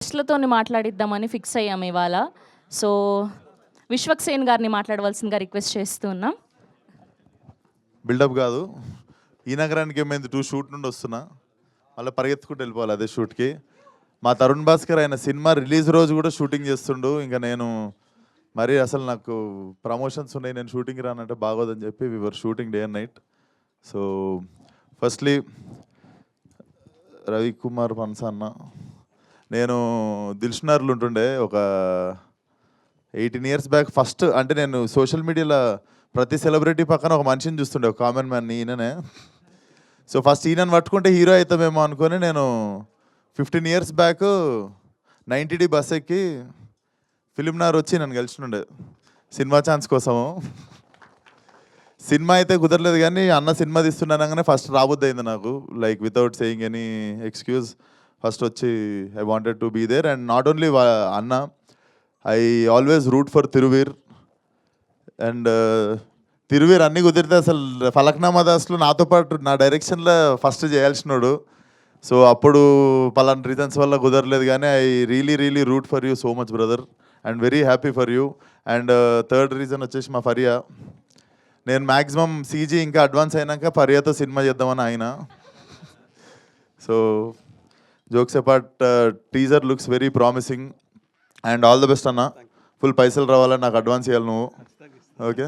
గెస్ట్లతోని మాట్లాడిద్దామని fix అయ్యాము ఇవాళ. So Vishwaksen గారిని మాట్లాడవలసిందిగా రిక్వెస్ట్ చేస్తున్నాం. బిల్డప్ కాదు, ఈ నగరానికి ఏమైంది 2 షూట్ నుండి వస్తున్నా, మళ్ళీ పరిగెత్తుకుంటూ వెళ్ళిపోవాలి అదే షూట్కి. మా తరుణ్ భాస్కర్ ఆయన సినిమా రిలీజ్ రోజు కూడా షూటింగ్ చేస్తుండు. ఇంకా నేను మరి అసలు నాకు ప్రమోషన్స్ ఉన్నాయి, నేను షూటింగ్ రానంటే బాగోదని చెప్పి వివర్ shooting day and night. So firstly Ravikumar పన్సా అన్న, నేను దిల్షునార్లు ఉంటుండే ఒక 18 years బ్యాక్. ఫస్ట్ అంటే నేను సోషల్ మీడియాలో ప్రతి సెలబ్రిటీ పక్కన ఒక మనిషిని చూస్తుండే, ఒక కామన్ మ్యాన్, ఈయననే. సో ఫస్ట్ ఈయనని పట్టుకుంటే హీరో అవుతామేమో అనుకొని నేను 15 years బ్యాక్ 90D బస్ ఎక్కి ఫిలింనార్ వచ్చి నన్ను కలిసినుండే సినిమా ఛాన్స్ కోసము. సినిమా అయితే కుదరలేదు కానీ అన్న సినిమా తీస్తున్నానగానే ఫస్ట్ రాబుద్ది అయింది నాకు, like without saying any excuse. First వచ్చి I wanted to be there. And not only అన్న, I always root for Thiruveer. And Thiruveer అన్నీ కుదిరితే అసలు ఫలక్నామా దాస్లో నాతో పాటు నా డైరెక్షన్లో ఫస్ట్ చేయాల్సినాడు. సో అప్పుడు పలానా రీజన్స్ వల్ల కుదరలేదు కానీ I really root for you so much brother, and very happy for you. And third reason వచ్చేసి మా ఫరియా. నేను మ్యాక్సిమం సీజీ ఇంకా అడ్వాన్స్ అయినాక ఫరియాతో సినిమా చేద్దామని ఆయన. So jokes apart, teaser looks very promising and all the best అన్న. ఫుల్ పైసలు రావాలని నాకు అడ్వాన్స్ ఇవ్వాలి నువ్వు, okay?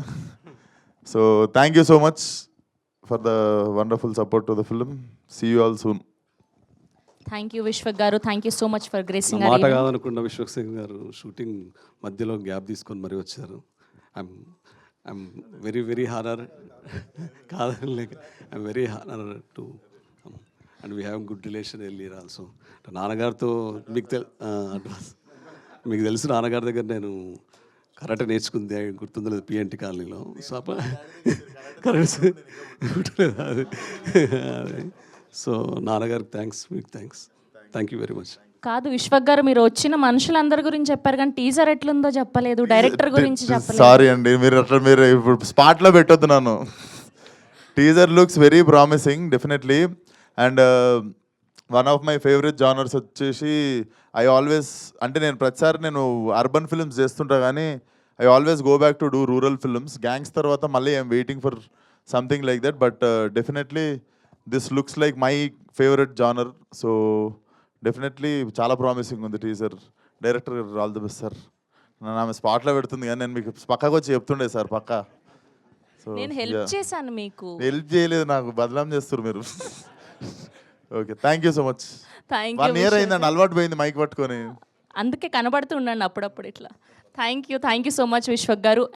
So thank you so much for the wonderful support to the film. See you all soon. Thank you Vishwak garu, thank you so much for gracing. మాట కాదనుకున్న విశ్వక్సేన్ గారు shooting మధ్యలో గ్యాప్ తీసుకొని మరీ వచ్చారు. ఐఎమ్ వెరీ హానర్ కాదని లేక I'm very honour to and we have good relation earlier also. నాన్నగారితో మీకు తెలుసు నాన్నగారి దగ్గర నేను కరాటే నేర్చుకుంది, గుర్తుందో లేదు, పిఎన్టీ కాలనీలో. సో సో నాన్నగారికి థ్యాంక్స్, మీకు థ్యాంక్ యూ వెరీ మచ్. కాదు విశ్వక్ గారు, మీరు వచ్చిన మనుషులందరి గురించి చెప్పారు కానీ టీజర్ ఎట్లుందో చెప్పలేదు, డైరెక్టర్ గురించి చెప్పలేదు. సారీ అండి, మీరు ఇప్పుడు స్పాట్లో పెట్టొద్దు నన్ను. Teaser looks very promising definitely. And one of my favourite genres వచ్చేసి ఐ ఆల్వేస్, అంటే నేను ప్రతిసారి నేను అర్బన్ ఫిల్మ్స్ చేస్తుంటా కానీ I always go back to do rural films. Gangs తర్వాత మళ్ళీ I'm waiting for something like that, but definitely this looks like my favourite genre. So definitely చాలా ప్రామిసింగ్ ఉంది teaser. Director all the best sir. నన్ను ఆమె స్పాట్లో పెడుతుంది కానీ నేను మీకు పక్కకు వచ్చి చెప్తుండే సార్ పక్కా. సో నేను హెల్ప్ చేశాను, మీకు హెల్ప్ చేయలేదు, నాకు బదలాం చేస్తారు మీరు. Okay, thank you so much. 1 year అయిందండి అలవాటు పోయింది మైక్ పట్టుకొని, అందుకే కనబడుతూ ఉండండి అప్పుడప్పుడు ఇట్లా. Thank you so much Vishwak గారు.